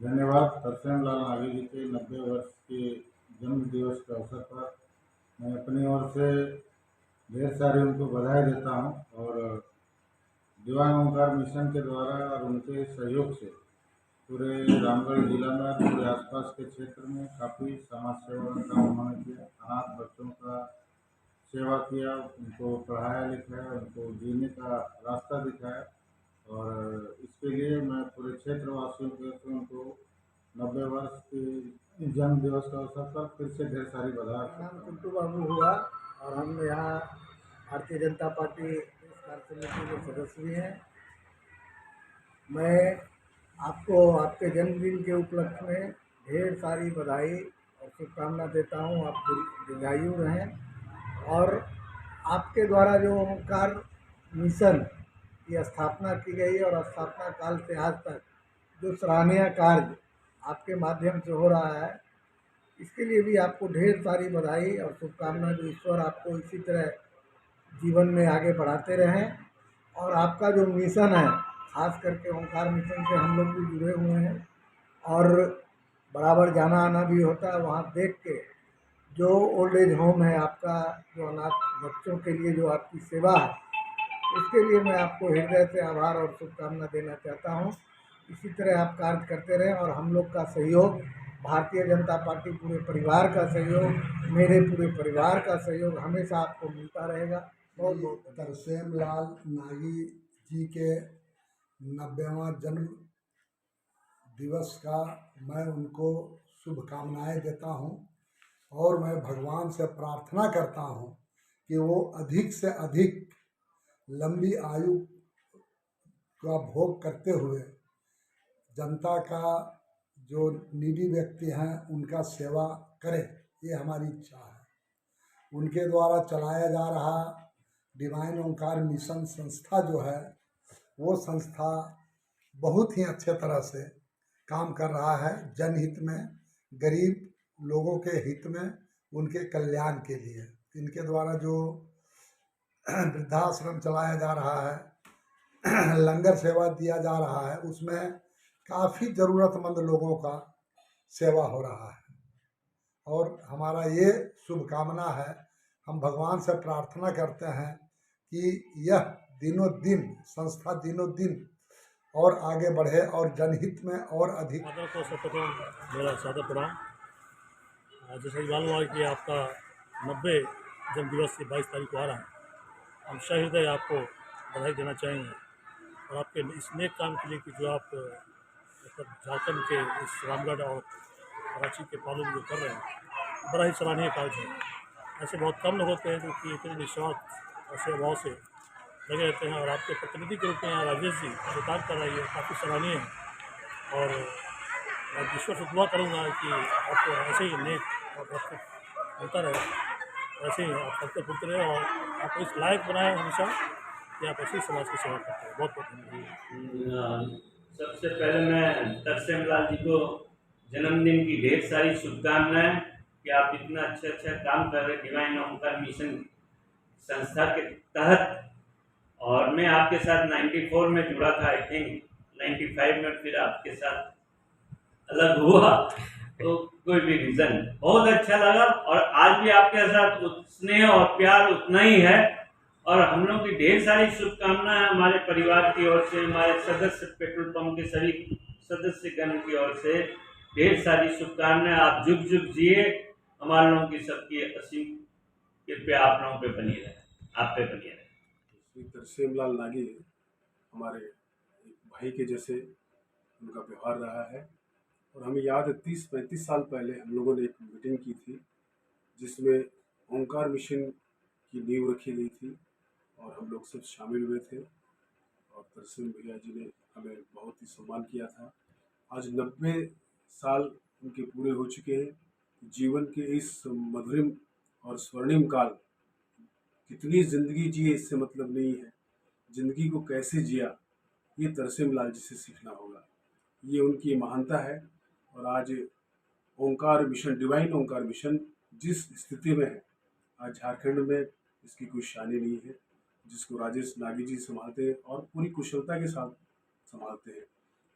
धन्यवाद। तरसेम लाल नागी जी के 90 वर्ष के जन्म दिवस के अवसर पर मैं अपनी ओर से ढेर सारी उनको बधाई देता हूँ और दीवान ओंकार मिशन के द्वारा और उनके सहयोग से पूरे रामगढ़ जिला में और पूरे आसपास के क्षेत्र में काफ़ी समाज सेवा का काम उन्होंने किया। अनाथ बच्चों का सेवा किया, उनको पढ़ाया लिखाया, उनको जीने का रास्ता दिखाया और इसके लिए मैं पूरे क्षेत्रवासियों की ओर से उनको 90 वर्ष की जन्म दिवस के अवसर पर फिर से ढेर सारी बधाई मेरा नाम देता हूँ। कुंटू बाबू हुआ और हम यहाँ भारतीय जनता पार्टी कार्य समिति के सदस्य भी हैं। मैं आपको आपके जन्मदिन के उपलक्ष्य में ढेर सारी बधाई और शुभकामना देता हूँ। आप दीर्घायु रहें और आपके द्वारा जो ओंकार मिशन की स्थापना की गई और स्थापना काल से आज तक जो सराहनीय कार्य आपके माध्यम से हो रहा है, इसके लिए भी आपको ढेर सारी बधाई और शुभकामना। जो ईश्वर आपको इसी तरह जीवन में आगे बढ़ाते रहें और आपका जो मिशन है, खास करके ओंकार मिशन से हम लोग भी जुड़े हुए हैं और बराबर जाना आना भी होता है। वहाँ देख के जो ओल्ड एज होम है आपका, जो अनाथ बच्चों के लिए जो आपकी सेवा है, उसके लिए मैं आपको हृदय से आभार और शुभकामना देना चाहता हूँ। इसी तरह आप कार्य करते रहें और हम लोग का सहयोग, भारतीय जनता पार्टी पूरे परिवार का सहयोग, मेरे पूरे परिवार का सहयोग हमेशा आपको मिलता रहेगा। बहुत बहुत धन्यवाद। तरसेम लाल नागी जी के 90वां जन्म दिवस का मैं उनको शुभकामनाएं देता हूं और मैं भगवान से प्रार्थना करता हूं कि वो अधिक से अधिक लंबी आयु का भोग करते हुए जनता का जो नीडी व्यक्ति हैं उनका सेवा करें, ये हमारी इच्छा है। उनके द्वारा चलाया जा रहा डिवाइन ओंकार मिशन संस्था जो है, वो संस्था बहुत ही अच्छे तरह से काम कर रहा है, जनहित में, गरीब लोगों के हित में, उनके कल्याण के लिए। इनके द्वारा जो वृद्धाश्रम चलाया जा रहा है, लंगर सेवा दिया जा रहा है, उसमें काफ़ी ज़रूरतमंद लोगों का सेवा हो रहा है और हमारा ये शुभकामना है। हम भगवान से प्रार्थना करते हैं कि यह दिनों दिन संस्था दिनों दिन और आगे बढ़े और जनहित में और अधिक। माता को सर्वप्रथम मेरा सादर प्रणाम। जैसा कि मालूम हुआ कि आपका 90 जन्म दिवस की 22 तारीख को आ रहा है, हम सहृदय आपको बधाई देना चाहेंगे और आपके इस नेक काम के लिए कि जो आप मतलब झारखंड के इस रामगढ़ और कराची के पालों में जो कर रहे हैं, बड़ा ही सराहनीय कार्य है। ऐसे बहुत कम लोग होते हैं जो कि इतने निस्वार्थ और सेवा भाव से लगे रहते हैं और आपके प्रतिनिधि के रूप में यहाँ राजेश जी जो कार्य कर रही है काफ़ी सराहनीय है और मैं ईश्वर से दुआ करूँगा कि आपको ऐसे ही नेक और भक्त होता रहे, ऐसे ही आप फलते फूलते रहे और आपको इस लायक बनाए हमेशा कि आप ऐसे ही समाज की सेवा करते हैं। बहुत बहुत धन्यवाद। सबसे पहले मैं तरसेम लाल जी को जन्मदिन की ढेर सारी शुभकामनाएं कि आप इतना अच्छा काम कर रहे डिवाइन ओंकार मिशन संस्था के तहत। और मैं आपके साथ 94 में जुड़ा था, आई थिंक 95 में फिर आपके साथ अलग हुआ, तो कोई भी रीजन बहुत अच्छा लगा और आज भी आपके साथ स्नेह और प्यार उतना ही है और हम लोग की ढेर सारी शुभकामनाएं हमारे परिवार की ओर से, हमारे सदस्य पेट्रोल पंप के सभी सदस्यगण की ओर से ढेर सारी शुभकामनाएं। आप जुग जुग जिए, हमारे लोगों की सबकी असीम कृपया आप लोगों पे बनी रहे, आप पे बनी रहे। श्री तरसेम लाल नागी हमारे एक भाई के जैसे उनका व्यवहार रहा है और हमें याद है 30-35 साल पहले हम लोगों ने एक मीटिंग की थी जिसमें ओंकार मिशन की नींव रखी गई थी और हम लोग सब शामिल हुए थे और तरसेम भैया जी ने हमें बहुत ही सम्मान किया था। आज 90 साल उनके पूरे हो चुके हैं। जीवन के इस मधुरिम और स्वर्णिम काल, कितनी ज़िंदगी जिए इससे मतलब नहीं है, ज़िंदगी को कैसे जिया ये तरसेम लाल जी से सीखना होगा। ये उनकी महानता है और आज ओंकार मिशन, डिवाइन ओंकार मिशन जिस स्थिति में है, आज झारखंड में इसकी कोई शानी नहीं है, जिसको राजेश नागी जी संभालते हैं और पूरी कुशलता के साथ संभालते हैं।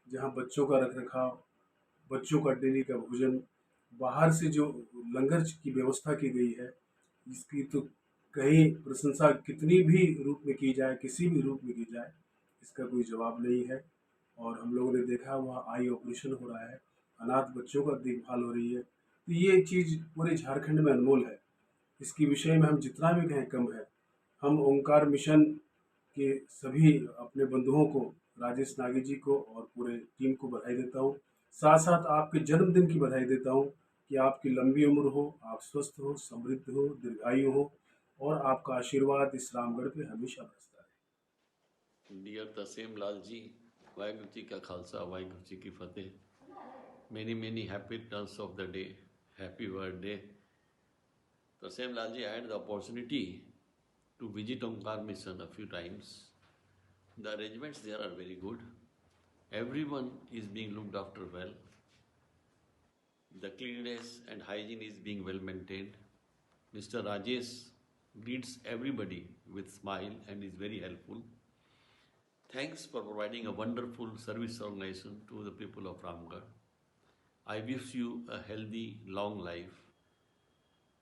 जहाँ बच्चों का रख रखाव, बच्चों का डेली का भोजन, बाहर से जो लंगर की व्यवस्था की गई है, इसकी तो कहीं प्रशंसा कितनी भी रूप में की जाए, किसी भी रूप में की जाए, इसका कोई जवाब नहीं है। और हम लोगों ने देखा वहाँ आई ऑपरेशन हो रहा है, अनाथ बच्चों का देखभाल हो रही है, तो ये चीज़ पूरे झारखंड में अनमोल है। इसके विषय में हम जितना भी कहें कम है। हम ओंकार मिशन के सभी अपने बंधुओं को, राजेश नागी जी को और पूरे टीम को बधाई देता हूँ। साथ साथ आपके जन्मदिन की बधाई देता हूँ कि आपकी लंबी उम्र हो, आप स्वस्थ हो, समृद्ध हो, दीर्घायु हो और आपका आशीर्वाद इस रामगढ़ पे हमेशा बरसता रहे। डियर तरसेम लाल जी, वाहिगुरु जी का खालसा, वाहिगुरु जी की फतेह। Many happy returns of the day. Happy birthday. Tarseem Lal ji, I had the opportunity to visit Omkar Mission a few times. The arrangements there are very good. Everyone is being looked after well. The cleanliness and hygiene is being well maintained. Mr. Rajesh greets everybody with smile and is very helpful. Thanks for providing a wonderful service organization to the people of Ramgarh. I wish you a healthy, long life.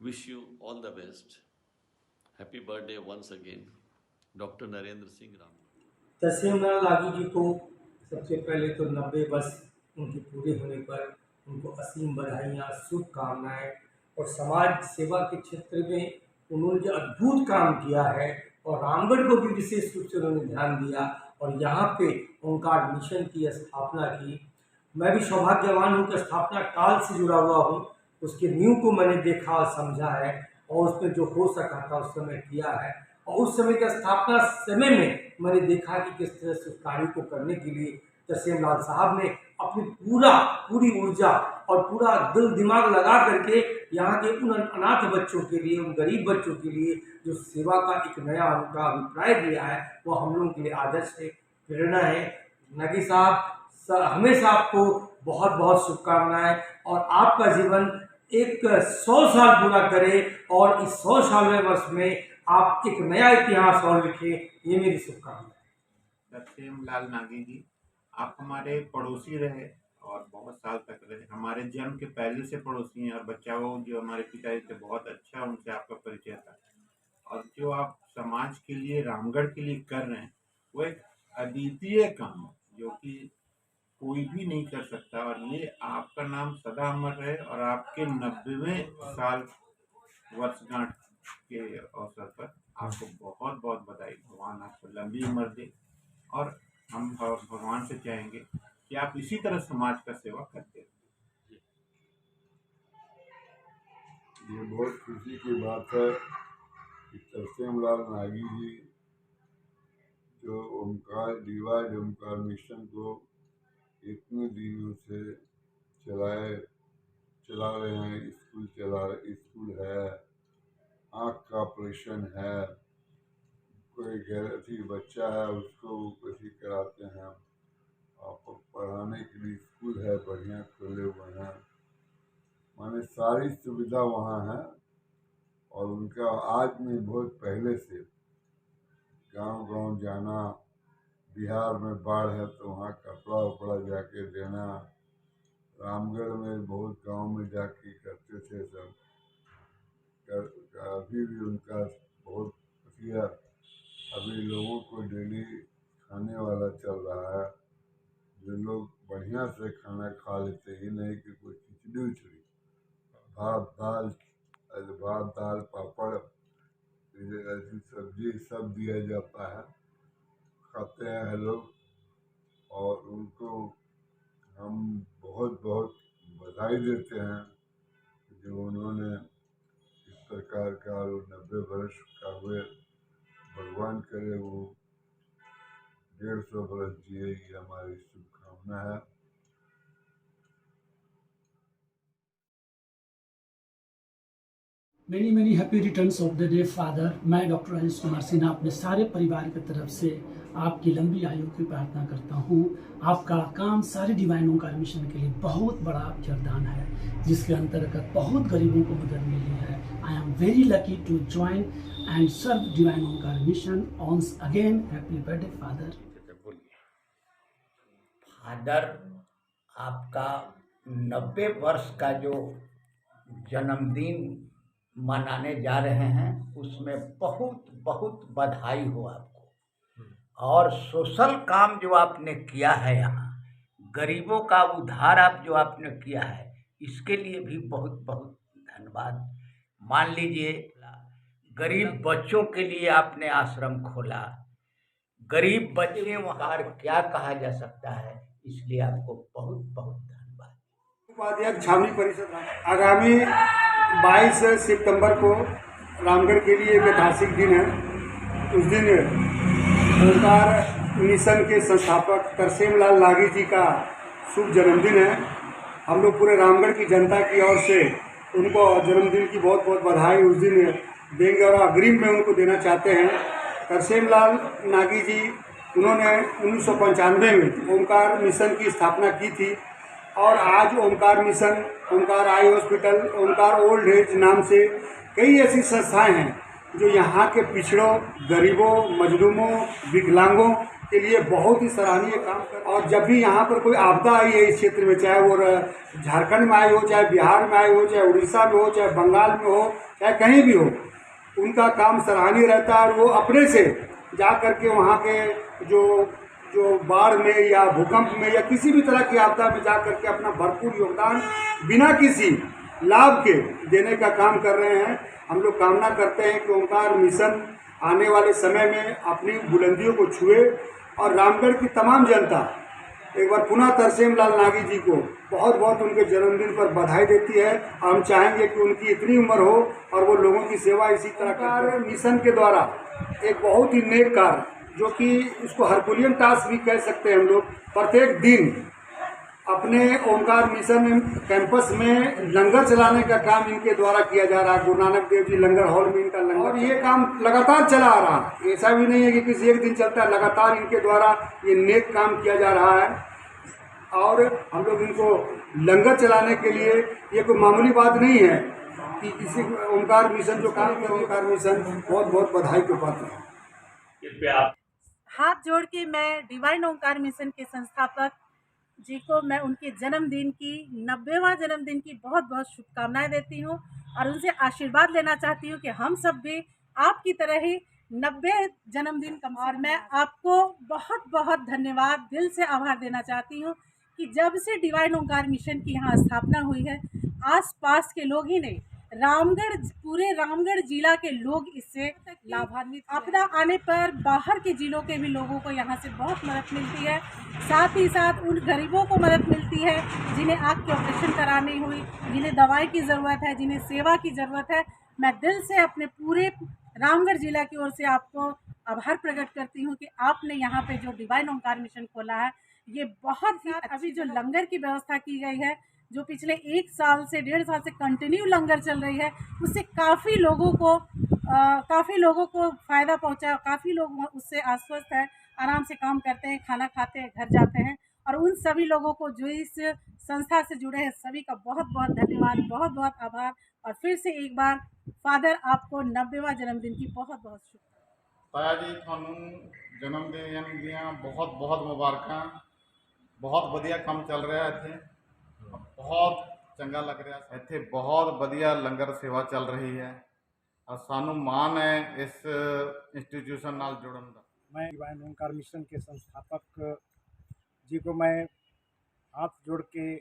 Wish you all the best. Happy birthday once again, Dr. Narendra Singh Ramgarh. Tarsem लाल नागी जी को सबसे पहले तो 90 वर्ष उनके पूरे होने पर उनको असीम बधाइयाँ, शुभकामनाएँ। और समाज सेवा के क्षेत्र में उन्होंने जो अद्भुत काम किया है और रामगढ़ को भी विशेष रूप से उन्होंने ध्यान दिया और यहाँ पे ओंकार मिशन की स्थापना की। मैं भी सौभाग्यवान हूँ कि स्थापना काल से जुड़ा हुआ हूँ, उसके नींव को मैंने देखा और समझा है और उसमें जो हो सका था उस समय किया है। और उस समय के स्थापना समय में मैंने देखा कि किस तरह से उस कार्य को करने के लिए तरसेम लाल साहब ने अपनी पूरी ऊर्जा और पूरा दिल दिमाग लगा करके यहाँ के उन अनाथ बच्चों के लिए, उन गरीब बच्चों के लिए जो सेवा का एक नया उनका अभिप्राय दिया है, वो हम लोगों के लिए आदर्श है, प्रेरणा है। नागी साहब हमेशा आपको बहुत बहुत शुभकामनाएं और आपका जीवन एक 100 साल पूरा करे और इस 100 सालवें वर्ष में आप एक नया इतिहास और लिखें, ये मेरी शुभकामनाएं। तरसेम लाल नागी जी, आप हमारे पड़ोसी रहे और बहुत साल तक रहे, हमारे जन्म के पहले से पड़ोसी हैं और बच्चा वो जो हमारे पिताजी थे बहुत अच्छा उनसे आपका परिचय था। और जो आप समाज के लिए, रामगढ़ के लिए कर रहे हैं वो एक अद्वितीय काम है जो कि कोई भी नहीं कर सकता। और ये आपका नाम सदा अमर रहे और आपके 90वें साल वर्षगांठ के अवसर पर आपको बहुत बहुत बधाई। भगवान आपको लंबी उम्र दे और हम भगवान से चाहेंगे कि आप इसी तरह समाज का सेवा करते रहें। ये बहुत खुशी की बात है कि तरसेम लाल नागी जी जो ओंकार मिशन को इतने दिनों से चला रहे हैं। स्कूल है, आँख का ऑपरेशन है, कोई गैरथी बच्चा है उसको किसी कराते हैं, और पढ़ाने के लिए स्कूल है बढ़िया खोले हुए हैं, माने सारी सुविधा वहाँ है। और उनका आज में बहुत पहले से गांव जाना, बिहार में बाढ़ है तो वहाँ कपड़ा वपड़ा जाके देना, रामगढ़ में बहुत गांव में जाके करते थे सब। अभी भी उनका बहुत किया। अभी लोगों को डेली खाने वाला चल रहा है, जो लोग बढ़िया से खाना खा लेते ही नहीं कि कोई खिचड़ी उचड़ी, भात दाल पापड़ ऐसी सब्जी सब दिया जाता है, खाते हैं लोग। और उनको हम बहुत बहुत बधाई देते हैं जो उन्होंने इस प्रकार का 90 वर्ष का हुए। भगवान करे वो 150 वर्ष जिए, ये हमारी शुभकामना है। Many happy returns of the day father. मैं डॉक्टर राजेश कुमार सिन्हा अपने सारे परिवार की तरफ से आपकी लंबी आयु की प्रार्थना करता हूँ। आपका काम सारे डिवाइन ओंकार मिशन के लिए बहुत बड़ा योगदान है, जिसके अंतर्गत बहुत गरीबों को मदद मिली है। I am very lucky to join and serve Divine Omkar mission. Once again happy birthday father. Father, आपका 90 वर्ष का जो जन्मदिन मनाने जा रहे हैं उसमें बहुत बहुत बधाई हो आपको। और सोशल काम जो आपने किया है, यहाँ गरीबों का उद्धार आप जो आपने किया है, इसके लिए भी बहुत बहुत धन्यवाद। मान लीजिए गरीब बच्चों के लिए आपने आश्रम खोला, गरीब बच्चे वहाँ क्या कहा जा सकता है, इसलिए आपको बहुत बहुत धन्यवाद। उपाध्यक्ष छावनी परिषद आगामी 22 सितंबर को रामगढ़ के लिए एक ऐतिहासिक दिन है। उस दिन ओंकार मिशन के संस्थापक तरसेम लाल नागी जी का शुभ जन्मदिन है। हम लोग पूरे रामगढ़ की जनता की ओर से उनको जन्मदिन की बहुत बहुत बधाई उस दिन देंगे और अग्रिम में उनको देना चाहते हैं। तरसेम लाल नागी जी उन्होंने 1995 में ओंकार मिशन की स्थापना की थी और आज ओंकार मिशन, ओंकार आई हॉस्पिटल, ओंकार ओल्ड एज नाम से कई ऐसी संस्थाएं हैं जो यहाँ के पिछड़ों, गरीबों, मजलूमों, विकलांगों के लिए बहुत ही सराहनीय काम कर। और जब भी यहाँ पर कोई आपदा आई है इस क्षेत्र में, चाहे वो झारखंड में आई हो, चाहे बिहार में आई हो, चाहे उड़ीसा में हो, चाहे बंगाल में हो, चाहे कहीं भी हो, उनका काम सराहनीय रहता है। और वो अपने से जा करके वहाँ के जो बाढ़ में या भूकंप में या किसी भी तरह की आपदा में जा करके अपना भरपूर योगदान बिना किसी लाभ के देने का काम कर रहे हैं। हम लोग कामना करते हैं कि ओंकार मिशन आने वाले समय में अपनी बुलंदियों को छुए और रामगढ़ की तमाम जनता एक बार पुनः तरसेम लाल नागी जी को बहुत बहुत उनके जन्मदिन पर बधाई देती है। हम चाहेंगे कि उनकी इतनी उम्र हो और वो लोगों की सेवा इसी तरह कर। मिशन के द्वारा एक बहुत ही नेक कार्य, जो कि इसको हरकुलियन टास्क भी कह सकते हैं हम लोग, प्रत्येक दिन अपने ओंकार मिशन कैंपस में लंगर चलाने का काम इनके द्वारा किया जा रहा है। गुरु नानक देव जी लंगर हॉल में इनका लंगर, और ये काम लगातार चला आ रहा है। ऐसा भी नहीं है कि किसी एक दिन चलता है, लगातार इनके द्वारा ये नेक काम किया जा रहा है। और हम लोग इनको लंगर चलाने के लिए, ये कोई मामूली बात नहीं है कि किसी ओंकार मिशन जो काम किया, ओंकार मिशन बहुत बहुत बधाई के पात्र है। कृपया हाथ जोड़ के मैं डिवाइन ओंकार मिशन के संस्थापक जी को मैं उनके जन्मदिन की 90वां जन्मदिन की बहुत बहुत शुभकामनाएं देती हूं और उनसे आशीर्वाद लेना चाहती हूं कि हम सब भी आपकी तरह ही 90 जन्मदिन का। और मैं आपको बहुत बहुत धन्यवाद, दिल से आभार देना चाहती हूं कि जब से डिवाइन ओंकार मिशन की यहाँ स्थापना हुई है, आसपास के लोग ही नहीं, पूरे रामगढ़ जिला के लोग इससे लाभान्वित। आपदा आने पर बाहर के जिलों के भी लोगों को यहाँ से बहुत मदद मिलती है। साथ ही साथ उन गरीबों को मदद मिलती है जिन्हें आँख के ऑपरेशन करानी हुई, जिन्हें दवाई की ज़रूरत है, जिन्हें सेवा की ज़रूरत है। मैं दिल से अपने पूरे रामगढ़ जिला की ओर से आपको आभार प्रकट करती हूँ कि आपने यहाँ पे जो डिवाइन ओंकार मिशन खोला है, ये बहुत ही। अभी जो लंगर की व्यवस्था की गई है, जो पिछले 1 साल से 1.5 साल से कंटिन्यू लंगर चल रही है, उससे काफ़ी लोगों को फ़ायदा पहुंचा। काफ़ी लोग उससे आश्वस्त है, आराम से काम करते हैं, खाना खाते हैं, घर जाते हैं। और उन सभी लोगों को जो इस संस्था से जुड़े हैं, सभी का बहुत बहुत धन्यवाद, बहुत बहुत आभार। और फिर से एक बार फादर आपको 90वां जन्मदिन की बहुत बहुत शुभकामनाएं। ताया जी थानू जन्मदिन दियां बहुत बहुत मुबारकां। बहुत बढ़िया काम चल रहा है इत्थे, बहुत चंगा लग रहा है। इत्थे बहुत बढ़िया लंगर सेवा चल रही है और सानू मान है इस इंस्टीट्यूशन नाल जुड़न दा। मैं डिवाइन ओंकार मिशन के संस्थापक जी को मैं हाथ जोड़ के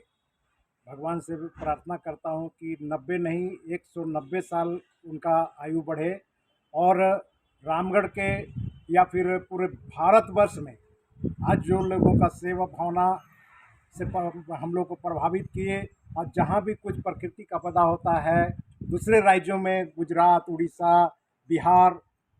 भगवान से भी प्रार्थना करता हूं कि 90 नहीं 190 साल उनका आयु बढ़े और रामगढ़ के या फिर पूरे भारतवर्ष में आज जो लोगों का सेवा भावना से हम लोग को प्रभावित किए, और जहाँ भी कुछ प्रकृति का आपदा होता है दूसरे राज्यों में, गुजरात, उड़ीसा, बिहार,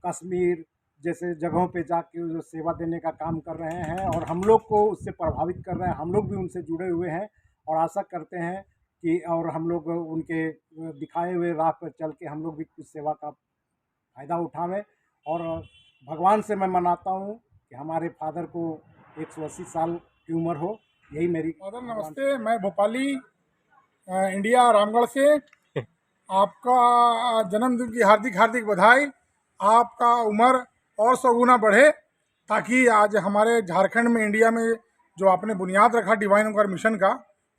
कश्मीर जैसे जगहों पे जाके जो सेवा देने का काम कर रहे हैं और हम लोग को उससे प्रभावित कर रहे हैं। हम लोग भी उनसे जुड़े हुए हैं और आशा करते हैं कि और हम लोग उनके दिखाए हुए राह पर चल के हम लोग भी कुछ सेवा का फ़ायदा उठावें। और भगवान से मैं मनाता हूँ कि हमारे फादर को 180 साल की उम्र हो, यही मेरी। फादर नमस्ते, मैं भोपाली इंडिया रामगढ़ से आपका जन्मदिन की हार्दिक हार्दिक बधाई। आपका उम्र और 100 गुना बढ़े ताकि आज हमारे झारखंड में, इंडिया में जो आपने बुनियाद रखा डिवाइन ओंकार मिशन का,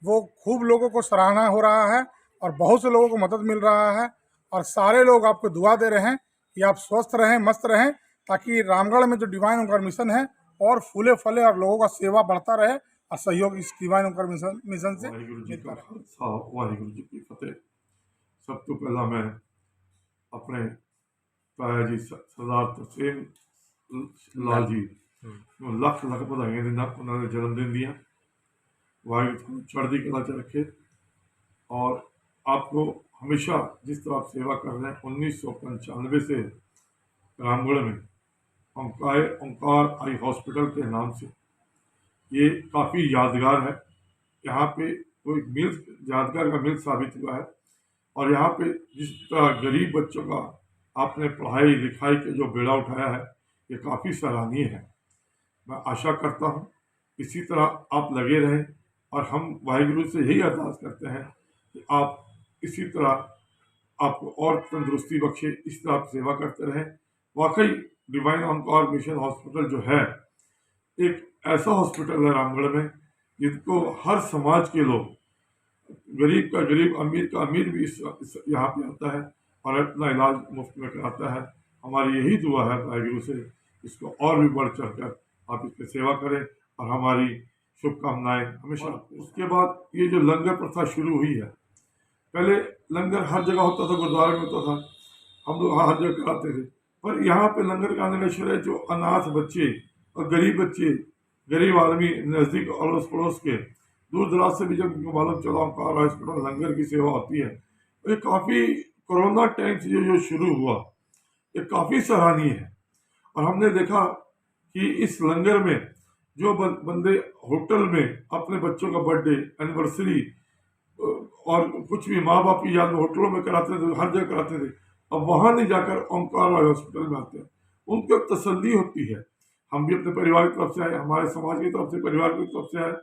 वो खूब लोगों को सराहना हो रहा है और बहुत से लोगों को मदद मिल रहा है। और सारे लोग आपको दुआ दे रहे हैं कि आप स्वस्थ रहें, मस्त रहें, ताकि रामगढ़ में जो डिवाइन ओंकार मिशन है और फूले फले और लोगों का सेवा बढ़ता रहे और सहयोग इस डिवाइन ओंकार मिशन से वाहिगुरु जी मिलता का रहे। खालसा वाहिगुरु जी की फतेह। सब तो पहला मैं अपने ताया जी सरदार तरसेम लाल जी ਨੂੰ ਲੱਖ ਲੱਖ ਵਧਾਈਆਂ ਦਿੰਦਾ। ਉਹਨਾਂ ਨੇ ਜਨਮ ਦਿਨ ਦੀਆਂ। वाहिगुरु को चढ़ती कला च रखे और आपको हमेशा जिस तरह आप सेवा कर रहे हैं 1995 से रामगढ़ में ओंकार आई हॉस्पिटल के नाम से ये काफ़ी यादगार है। यहाँ पे कोई मिल यादगार का मिल साबित हुआ है। और यहाँ पे जिस तरह गरीब बच्चों का आपने पढ़ाई लिखाई के जो बेड़ा उठाया है ये काफ़ी सराहनीय है। मैं आशा करता हूँ इसी तरह आप लगे रहें और हम वाहिगुरु से यही अरदास करते हैं कि आप इसी तरह आपको और तंदुरुस्ती बख्शे, इस तरह आप सेवा करते रहें। वाकई डिवाइन ओंकार मिशन हॉस्पिटल जो है एक ऐसा हॉस्पिटल है रामगढ़ में जिनको हर समाज के लोग, गरीब का गरीब, अमीर का अमीर भी यहाँ पे आता है और अपना इलाज मुफ्त में कराता है। हमारी यही दुआ है वाहिगुरु से इसको और भी बढ़ चढ़ कर आप इसकी सेवा करें और हमारी शुभकामनाएं हमेशा। उसके बाद ये जो लंगर प्रथा शुरू हुई है, पहले लंगर हर जगह होता था, गुरुद्वारे में होता था, हम लोग हर जगह कराते थे। पर यहाँ पे लंगर कराने का श्रेय जो अनाथ बच्चे और गरीब बच्चे, गरीब आदमी नज़दीक अड़ोस पड़ोस के दूर दराज से भी जब उनको मालूम चला ओंकार हॉस्पिटल लंगर की सेवा होती है, तो ये काफ़ी कोरोना टाइम से जो शुरू हुआ ये काफ़ी सराहनीय है। और हमने देखा कि इस लंगर में जो बंदे होटल में अपने बच्चों का बर्थडे, एनिवर्सरी और कुछ भी माँ बाप की याद में होटलों में कराते थे, हर जगह कराते थे, अब वहाँ नहीं जाकर ओंकार हॉस्पिटल में आते हैं। उनको एक तसल्ली होती है। हम भी अपने परिवार की तरफ से आए, हमारे समाज की तरफ से, परिवार की तरफ से आए,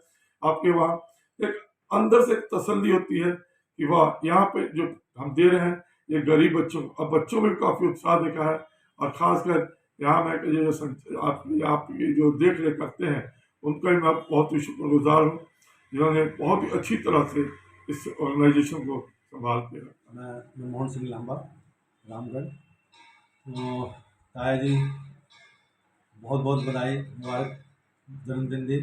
आपके वहाँ एक अंदर से एक तसल्ली होती है कि वाह, यहाँ पे जो हम दे रहे हैं ये गरीब बच्चों, अब बच्चों में काफ़ी उत्साह देखा है। और ख़ासकर यहाँ मैं आप जो देख रेख करते हैं उनका भी मैं बहुत ही शुक्रगुजार हूँ, जिन्होंने बहुत ही अच्छी तरह से इस ऑर्गेनाइजेशन को संभाल के रखा। मैं मोहन सिंह लांबा, रामगढ़। तो ताया जी बहुत बहुत बधाई, मुबारक जन्मदिन दी।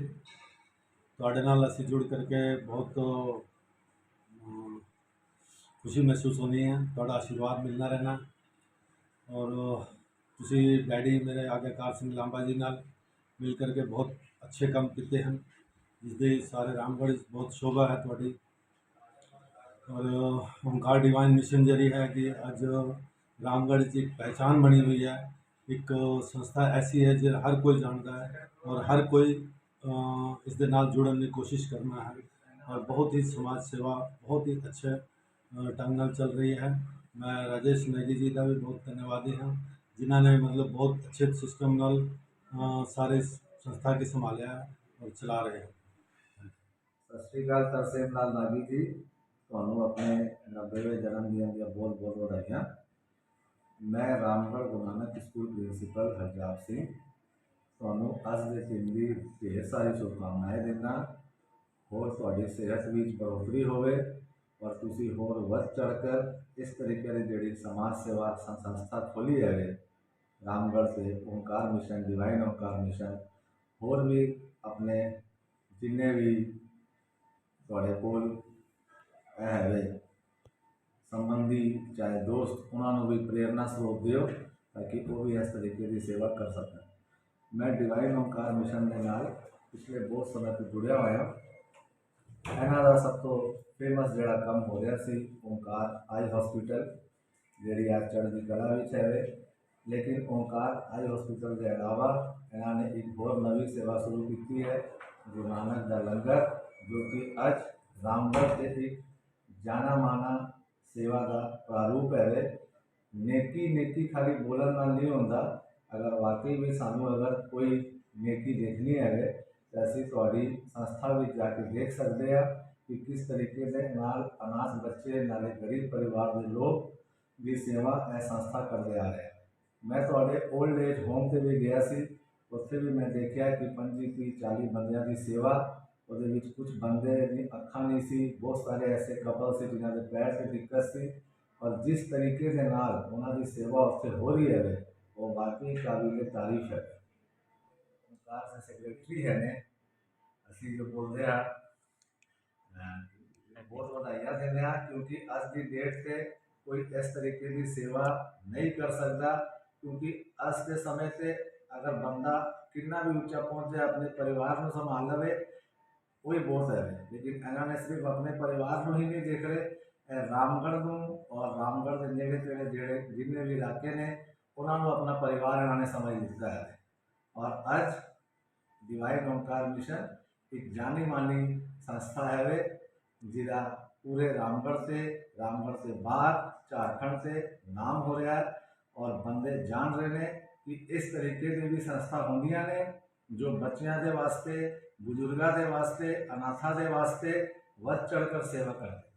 ਤੁਹਾਡੇ ਨਾਲ ਅਸੀਂ जुड़ करके बहुत खुशी महसूस होनी है, ਤੁਹਾਡਾ आशीर्वाद मिलना रहना। और ਤੁਸੀਂ डैडी मेरे आज्ञाकार सिंह लांबा जी नाल मिल करके बहुत अच्छे काम किए हैं, जिसके सारे रामगढ़ बहुत शोभा है ਤੁਹਾਡੀ। और ओंकार डिवाइन मिशन जरी है कि अज रामगढ़ की एक पहचान बनी हुई है। एक संस्था ऐसी है जो हर कोई जानता है और हर कोई इस दे नाल जुड़न की कोशिश करना है। और बहुत ही समाज सेवा बहुत ही अच्छे ढंग नाल चल रही है। मैं राजेश नेगी जी का भी बहुत धन्यवादी हाँ, जिन्होंने मतलब बहुत अच्छे सिस्टम नाल सारे संस्था के संभालिया और चला रहे हैं। सत श्री अकाल तरसेम लाल नागी जी, ਤੁਹਾਨੂੰ ਆਪਣੇ 90ਵੇਂ ਜਨਮ ਦਿਨ ਦੀਆਂ ਬਹੁਤ ਬਹੁਤ ਵਧਾਈਆਂ। ਮੈਂ ਰਾਮਗੜ੍ਹ ਗੁਰੂ ਨਾਨਕ ਸਕੂਲ ਪ੍ਰਿੰਸੀਪਲ ਹਰਜਾਬ ਸਿੰਘ ਤੁਹਾਨੂੰ ਅੱਜ ਦੇ ਦਿਨ ਦੀ ਢੇਰ ਸਾਰੀ ਸ਼ੁਭਕਾਮਨਾएं ਦਿੰਦਾ। ਹੋਰ ਤੁਹਾਡੀ ਸਿਹਤ ਵਿੱਚ बढ़ोतरी ਹੋਵੇ और ਤੁਸੀਂ ਹੋਰ ਵੱਧ ਚੜ੍ਹ ਕਰ ਇਸ ਤਰੀਕੇ ਦੀ ਜਿਹੜੀ ਸਮਾਜ ਸੇਵਾ ਸੰਸਥਾ ਖੋਲੀ ਹੈ ਰਾਮਗੜ੍ਹ से ओंकार मिशन, डिवाइन ओंकार मिशन, ਹੋਰ भी अपने जिन्ने भी ਤੁਹਾਡੇ ਕੋਲ है संबंधी चाहे दोस्त उन्होंने भी प्रेरणा स्रोत दियो ताकि वो भी इस तरीके की सेवा कर सकें। मैं डिवाइन ओंकार मिशन के नाल पिछले बहुत समय तो जुड़िया होया। इन्हों का सब तो फेमस जोड़ा काम हो रहा सी ओंकार आई हॉस्पिटल जी आज चढ़ती कला है। लेकिन ओंकार आई हॉस्पिटल के अलावा इन्होंने एक और नवी सेवा शुरू की है, गुरु नानक का लंगर, जो कि अज रामगढ़ से एक जाना माना सेवा का प्रारूप है। नेकी नेकी खाली बोलन नाल नहीं होंदा, अगर वाकई में सानू अगर कोई नेकी देखनी है तो असी थोड़ी संस्था में जाके देख सकते हैं कि किस तरीके से नाल अनाथ बच्चे नाले गरीब परिवार के लोग भी सेवा यह संस्था करते आ रहे हैं। मैं थोड़े ओल्ड एज होम से भी गया सी, उत्थे भी मैं देखा कि 25-30-40 बंदियां की सेवा ਉਹਦੇ ਵਿੱਚ ਕੁਝ ਬੰਦੇ ਦੀ ਅੱਖਾਂ ਨਹੀਂ ਸੀ, ਬਹੁਤ ਸਾਰੇ ਐਸੇ ਕਪਲ ਸੀ ਜਿਨ੍ਹਾਂ ਦੇ ਪੈਰ 'ਤੇ ਦਿੱਕਤ ਸੀ, ਔਰ ਜਿਸ ਤਰੀਕੇ ਦੇ ਨਾਲ ਉਹਨਾਂ ਦੀ ਸੇਵਾ ਉੱਥੇ ਹੋ ਰਹੀ ਹੈ ਉਹ ਵਾਕਈ ਕਾਬਿਲ ਤਾਰੀਫ ਹੈ। ਓਂਕਾਰ ਦੇ ਸੈਕਟਰੀ ਹੈ ਨੇ, ਅਸੀਂ ਜੋ ਬੋਲਦੇ ਹਾਂ ਬਹੁਤ ਵਧਾਈਆਂ ਦਿੰਦੇ ਹਾਂ, ਕਿਉਂਕਿ ਅੱਜ ਦੀ ਡੇਟ 'ਤੇ ਕੋਈ ਇਸ ਤਰੀਕੇ ਦੀ ਸੇਵਾ ਨਹੀਂ ਕਰ ਸਕਦਾ, ਕਿਉਂਕਿ ਅੱਜ ਦੇ ਸਮੇਂ 'ਤੇ ਅਗਰ ਬੰਦਾ ਕਿੰਨਾ ਵੀ ਉੱਚਾ ਪਹੁੰਚ ਜਾਏ ਆਪਣੇ ਪਰਿਵਾਰ ਨੂੰ ਸੰਭਾਲ ਲਵੇ ਉਹ ਹੀ ਬਹੁਤ ਹੈ। ਲੇਕਿਨ ਇਹਨਾਂ ਨੇ ਸਿਰਫ ਆਪਣੇ ਪਰਿਵਾਰ ਨੂੰ ਹੀ ਨਹੀਂ ਦੇਖ ਰਹੇ, ਰਾਮਗੜ੍ਹ ਨੂੰ ਔਰ ਰਾਮਗੜ੍ਹ ਦੇ ਨੇੜੇ ਤੇੜੇ ਜਿਹੜੇ ਜਿੰਨੇ ਵੀ ਇਲਾਕੇ ਨੇ ਉਹਨਾਂ ਨੂੰ ਆਪਣਾ ਪਰਿਵਾਰ ਇਹਨਾਂ ਨੇ ਸਮਝ ਲਿੱਤਾ ਹੈ। ਔਰ ਅੱਜ डिवाइन ओंकार मिशन एक जानी मानी संस्था है वे, जिला पूरे रामगढ़ से बाहर झारखंड से नाम हो रहा है और बंदे जान रहे ने कि इस तरीके की भी संस्था होंदियां ने जो बच्चियां दे वास्ते, बुजुर्गां दे वास्ते, अनाथा दे वास्ते वध चढ़ कर सेवा करते।